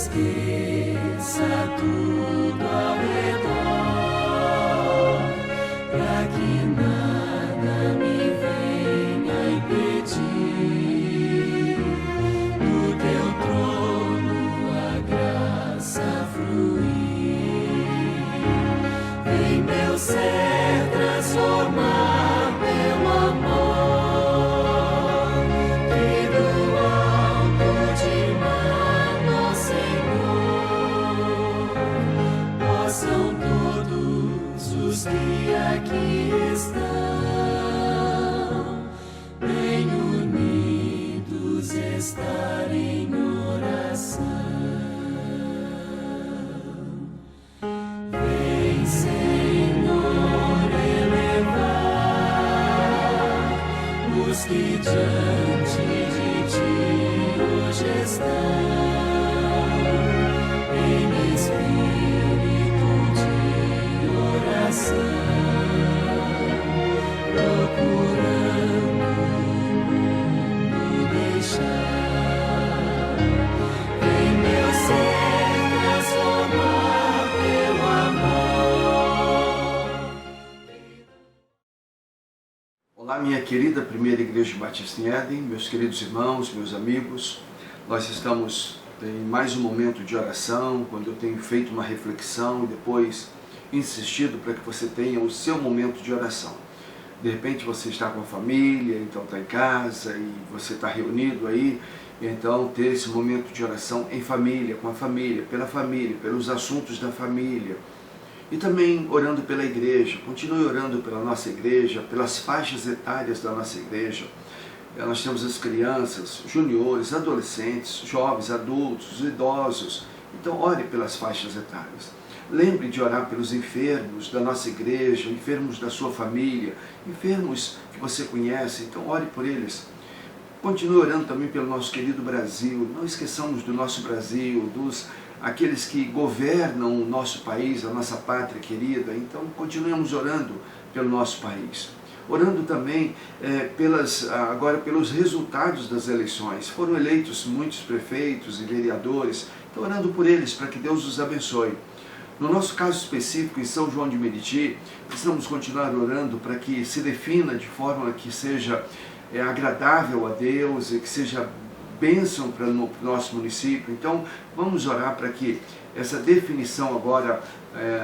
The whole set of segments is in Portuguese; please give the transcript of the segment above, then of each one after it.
esqueça tudo ao redor, para que nada me venha impedir. Do teu trono a graça fluir. Vem, meu ser, transformar pelo amor, que do alto te manda, Senhor, possam todos os que aqui estão, bem unidos, estar em oração. Vem, Senhor, elevar os que diante de ti hoje estão, em espírito de oração, procurando o mundo deixar. Vem, meu ser, transformar pelo amor. Olá, minha querida Primeira Igreja Batista em Éden, meus queridos irmãos, meus amigos. Nós estamos em mais um momento de oração, quando eu tenho feito uma reflexão e depois insistido para que você tenha o seu momento de oração. De repente você está com a família, então está em casa e você está reunido aí, então ter esse momento de oração em família, com a família, pelos assuntos da família. E também orando pela igreja, continue orando pela nossa igreja, pelas faixas etárias da nossa igreja. Nós temos as crianças, juniores, adolescentes, jovens, adultos, idosos. Então ore pelas faixas etárias. Lembre de orar pelos enfermos da nossa igreja, enfermos da sua família, enfermos que você conhece, então ore por eles. Continue orando também pelo nosso querido Brasil. Não esqueçamos do nosso Brasil, aqueles que governam o nosso país, a nossa pátria querida. Então continuemos orando pelo nosso país. Orando também agora pelos resultados das eleições. Foram eleitos muitos prefeitos e vereadores. Então orando por eles, para que Deus os abençoe. No nosso caso específico, em São João de Meriti, precisamos continuar orando para que se defina de forma que seja agradável a Deus e que seja bênção para o nosso município. Então vamos orar para que essa definição agora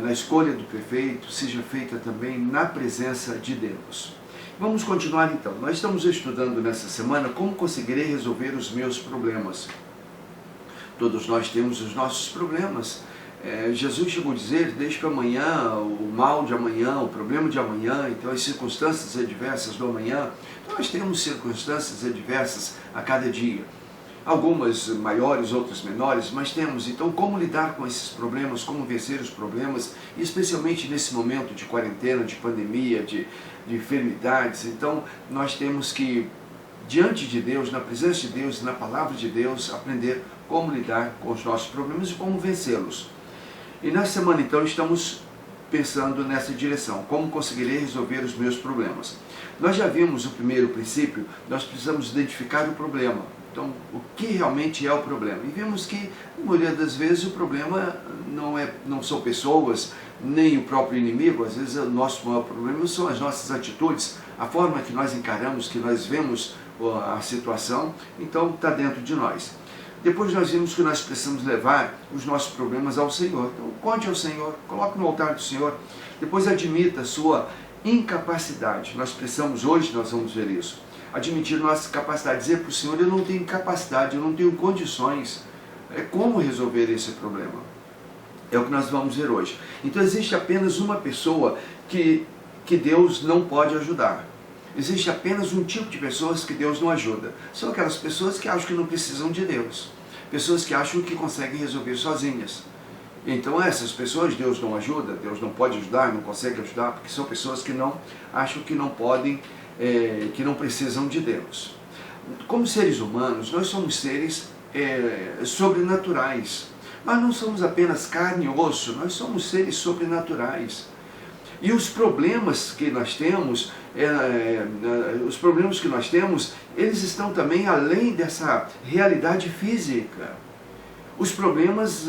na escolha do prefeito seja feita também na presença de Deus. Vamos continuar então. Nós estamos estudando nessa semana como conseguirei resolver os meus problemas. Todos nós temos os nossos problemas. Jesus chegou a dizer, deixe para amanhã o mal de amanhã, o problema de amanhã, então as circunstâncias adversas do amanhã. Então nós temos circunstâncias adversas a cada dia. Algumas maiores, outras menores, mas temos então como lidar com esses problemas, como vencer os problemas, especialmente nesse momento de quarentena, de pandemia, de enfermidades. Então nós temos que, diante de Deus, na presença de Deus, na palavra de Deus, aprender como lidar com os nossos problemas e como vencê-los. E nessa semana então estamos pensando nessa direção, como conseguirei resolver os meus problemas. Nós já vimos o primeiro princípio, nós precisamos identificar o problema. Então, o que realmente é o problema? E vimos que, na maioria das vezes, o problema não são pessoas, nem o próprio inimigo. Às vezes, o nosso maior problema são as nossas atitudes, a forma que nós encaramos, que nós vemos a situação, então está dentro de nós. Depois nós vimos que nós precisamos levar os nossos problemas ao Senhor. Então, conte ao Senhor, coloque no altar do Senhor. Depois admita a sua incapacidade. Nós precisamos, hoje nós vamos ver isso, admitir nossa capacidade, dizer para o Senhor, eu não tenho capacidade, eu não tenho condições. Como resolver esse problema? É o que nós vamos ver hoje. Então existe apenas uma pessoa que Deus não pode ajudar. Existe apenas um tipo de pessoas que Deus não ajuda. São aquelas pessoas que acham que não precisam de Deus. Pessoas que acham que conseguem resolver sozinhas. Então essas pessoas Deus não ajuda, Deus não pode ajudar, não consegue ajudar, porque são pessoas que não acham que não podem, que não precisam de Deus. Como seres humanos, nós somos seres sobrenaturais. Nós não somos apenas carne e osso, nós somos seres sobrenaturais. E os problemas que nós temos, eles estão também além dessa realidade física. Os problemas,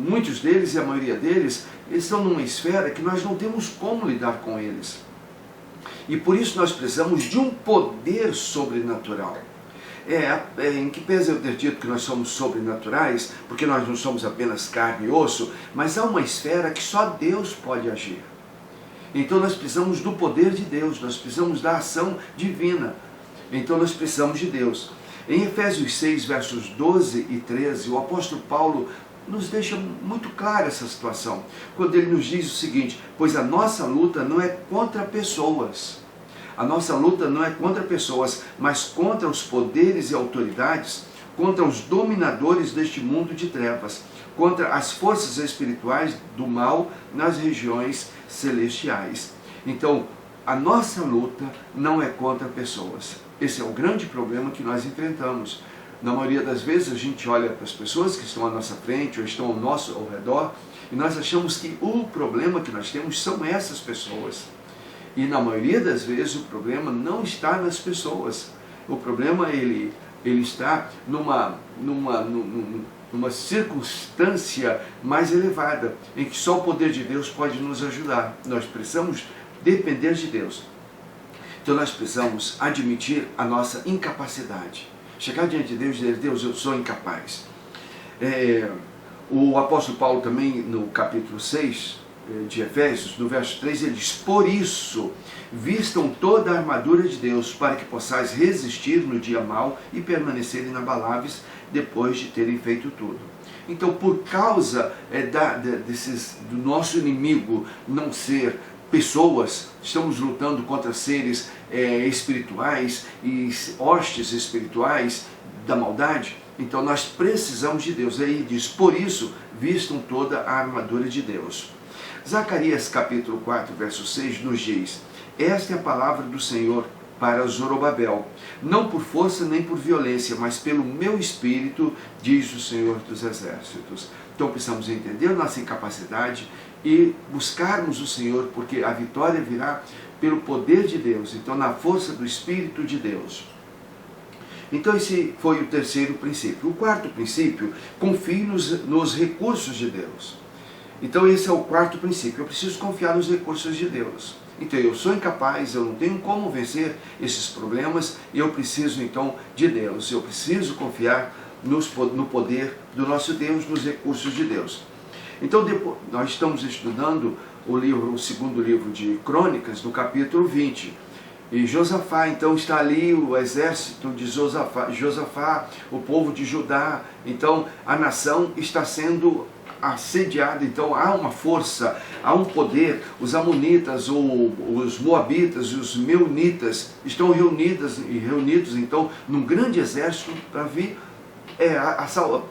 muitos deles e a maioria deles, eles estão numa esfera que nós não temos como lidar com eles. E por isso nós precisamos de um poder sobrenatural. Em que pese eu ter dito que nós somos sobrenaturais, porque nós não somos apenas carne e osso, mas há uma esfera que só Deus pode agir. Então nós precisamos do poder de Deus, nós precisamos da ação divina. Então nós precisamos de Deus. Em Efésios 6, versos 12 e 13, o apóstolo Paulo nos deixa muito clara essa situação, quando ele nos diz o seguinte: pois a nossa luta não é contra pessoas. A nossa luta não é contra pessoas, mas contra os poderes e autoridades, contra os dominadores deste mundo de trevas, contra as forças espirituais do mal nas regiões celestiais. Então, a nossa luta não é contra pessoas. Esse é o grande problema que nós enfrentamos. Na maioria das vezes a gente olha para as pessoas que estão à nossa frente ou estão ao nosso ao redor e nós achamos que o problema que nós temos são essas pessoas. E na maioria das vezes o problema não está nas pessoas. O problema ele está numa circunstância mais elevada, em que só o poder de Deus pode nos ajudar. Nós precisamos depender de Deus. Então nós precisamos admitir a nossa incapacidade. Chegar diante de Deus e dizer: Deus, eu sou incapaz. O apóstolo Paulo também, no capítulo 6 de Efésios, no verso 3, ele diz: por isso, vistam toda a armadura de Deus, para que possais resistir no dia mau e permanecer inabaláveis depois de terem feito tudo. Então, por causa do nosso inimigo não ser pessoas, estamos lutando contra seres espirituais e hostes espirituais da maldade, então nós precisamos de Deus. Aí diz: por isso, vistam toda a armadura de Deus. Zacarias capítulo 4, verso 6 nos diz: esta é a palavra do Senhor para Zorobabel, não por força nem por violência, mas pelo meu espírito, diz o Senhor dos Exércitos. Então precisamos entender nossa incapacidade e buscarmos o Senhor, porque a vitória virá pelo poder de Deus, então na força do Espírito de Deus. Então esse foi o terceiro princípio. O quarto princípio: confie nos recursos de Deus. Então esse é o quarto princípio: eu preciso confiar nos recursos de Deus. Então eu sou incapaz, eu não tenho como vencer esses problemas, e eu preciso então de Deus. Eu preciso confiar no poder do nosso Deus, nos recursos de Deus. Então depois, nós estamos estudando o segundo livro de Crônicas, no capítulo 20. E Josafá, então, está ali, o exército de Josafá, o povo de Judá. Então a nação está sendo assediada, então há uma força, há um poder. Os amonitas, os moabitas e os meunitas estão reunidos então num grande exército para vir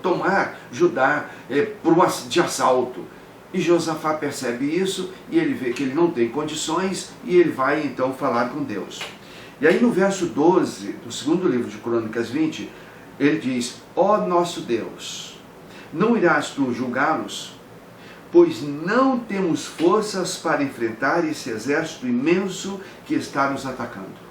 tomar Judá de assalto. E Josafá percebe isso e ele vê que ele não tem condições e ele vai então falar com Deus. E aí no verso 12 do segundo livro de Crônicas 20, ele diz: ó nosso Deus, não irás tu julgá-los? Pois não temos forças para enfrentar esse exército imenso que está nos atacando.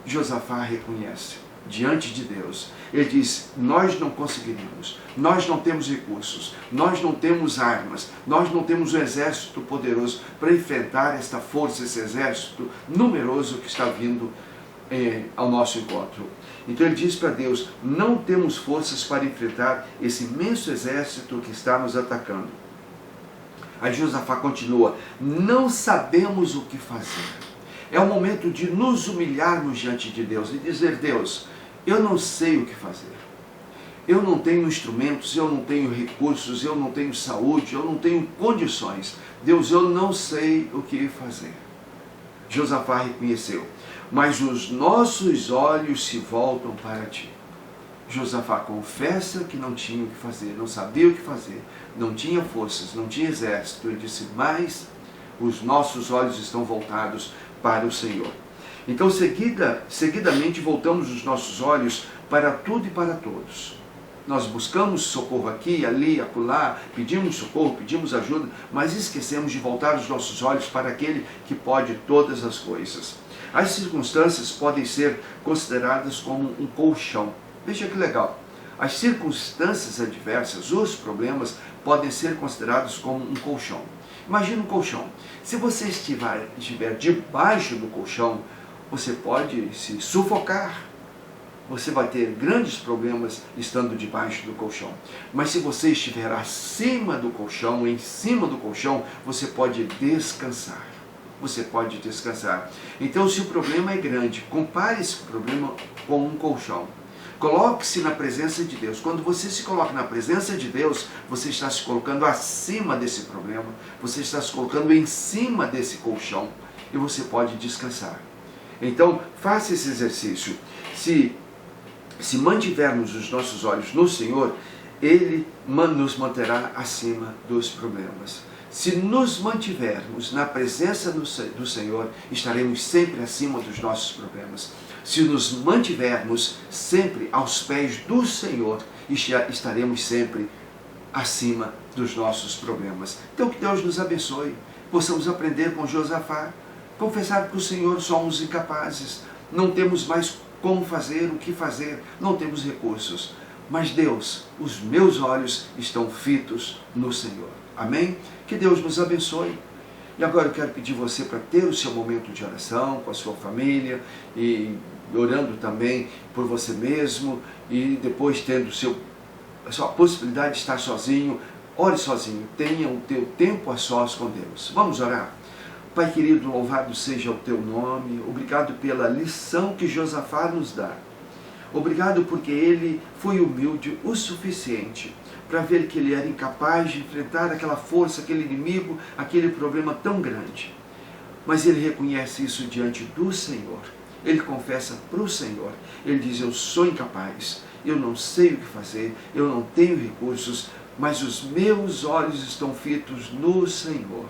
Josafá reconhece diante de Deus. Ele diz: nós não conseguiríamos, nós não temos recursos, nós não temos armas, nós não temos um exército poderoso para enfrentar esta força, esse exército numeroso que está vindo ao nosso encontro. Então ele diz para Deus: não temos forças para enfrentar esse imenso exército que está nos atacando. Aí Josafá continua: não sabemos o que fazer. É o momento de nos humilharmos diante de Deus e dizer: Deus, eu não sei o que fazer. Eu não tenho instrumentos, eu não tenho recursos, eu não tenho saúde, eu não tenho condições. Deus, eu não sei o que fazer. Josafá reconheceu: mas os nossos olhos se voltam para ti. Josafá confessa que não tinha o que fazer, não sabia o que fazer, não tinha forças, não tinha exército. Ele disse: mas os nossos olhos estão voltados para o Senhor. Então seguidamente voltamos os nossos olhos para tudo e para todos. Nós buscamos socorro aqui, ali, acolá, pedimos socorro, pedimos ajuda, mas esquecemos de voltar os nossos olhos para aquele que pode todas as coisas. As circunstâncias podem ser consideradas como um colchão. Veja que legal. As circunstâncias adversas, os problemas, podem ser considerados como um colchão. Imagina um colchão. Se você estiver debaixo do colchão, você pode se sufocar. Você vai ter grandes problemas estando debaixo do colchão. Mas se você estiver acima do colchão, em cima do colchão, você pode descansar. Você pode descansar. Então, se o problema é grande, compare esse problema com um colchão. Coloque-se na presença de Deus. Quando você se coloca na presença de Deus, você está se colocando acima desse problema. Você está se colocando em cima desse colchão. E você pode descansar. Então, faça esse exercício. Se mantivermos os nossos olhos no Senhor, Ele nos manterá acima dos problemas. Se nos mantivermos na presença do Senhor, estaremos sempre acima dos nossos problemas. Se nos mantivermos sempre aos pés do Senhor, estaremos sempre acima dos nossos problemas. Então que Deus nos abençoe, possamos aprender com Josafá, confessar que o Senhor somos incapazes, não temos mais como fazer, o que fazer, não temos recursos. Mas Deus, os meus olhos estão fitos no Senhor. Amém? Que Deus nos abençoe. E agora eu quero pedir você para ter o seu momento de oração com a sua família e orando também por você mesmo e depois tendo a sua possibilidade de estar sozinho, ore sozinho, tenha o teu tempo a sós com Deus. Vamos orar? Pai querido, louvado seja o teu nome, obrigado pela lição que Josafá nos dá. Obrigado porque ele foi humilde o suficiente para ver que ele era incapaz de enfrentar aquela força, aquele inimigo, aquele problema tão grande. Mas ele reconhece isso diante do Senhor. Ele confessa para o Senhor. Ele diz, eu sou incapaz, eu não sei o que fazer, eu não tenho recursos, mas os meus olhos estão fitos no Senhor.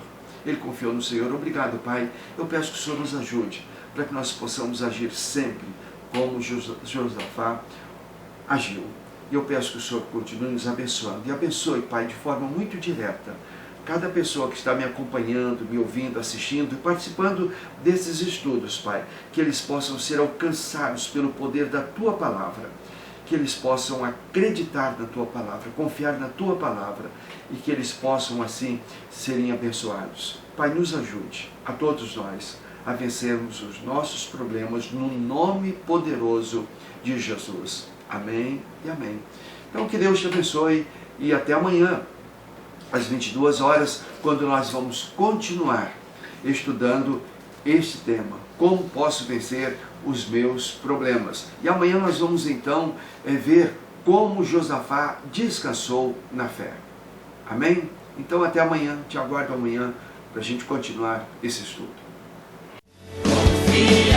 Ele confiou no Senhor. Obrigado, Pai. Eu peço que o Senhor nos ajude para que nós possamos agir sempre como Josafá agiu. E eu peço que o Senhor continue nos abençoando. E abençoe, Pai, de forma muito direta, cada pessoa que está me acompanhando, me ouvindo, assistindo e participando desses estudos, Pai. Que eles possam ser alcançados pelo poder da Tua Palavra. Que eles possam acreditar na Tua Palavra, confiar na Tua Palavra. E que eles possam, assim, serem abençoados. Pai, nos ajude, a todos nós, a vencermos os nossos problemas no nome poderoso de Jesus. Amém e amém. Então que Deus te abençoe e até amanhã, às 22 horas, quando nós vamos continuar estudando este tema. Como posso vencer os meus problemas? E amanhã nós vamos então ver como Josafá descansou na fé. Amém? Então até amanhã, te aguardo amanhã para a gente continuar esse estudo. Confia.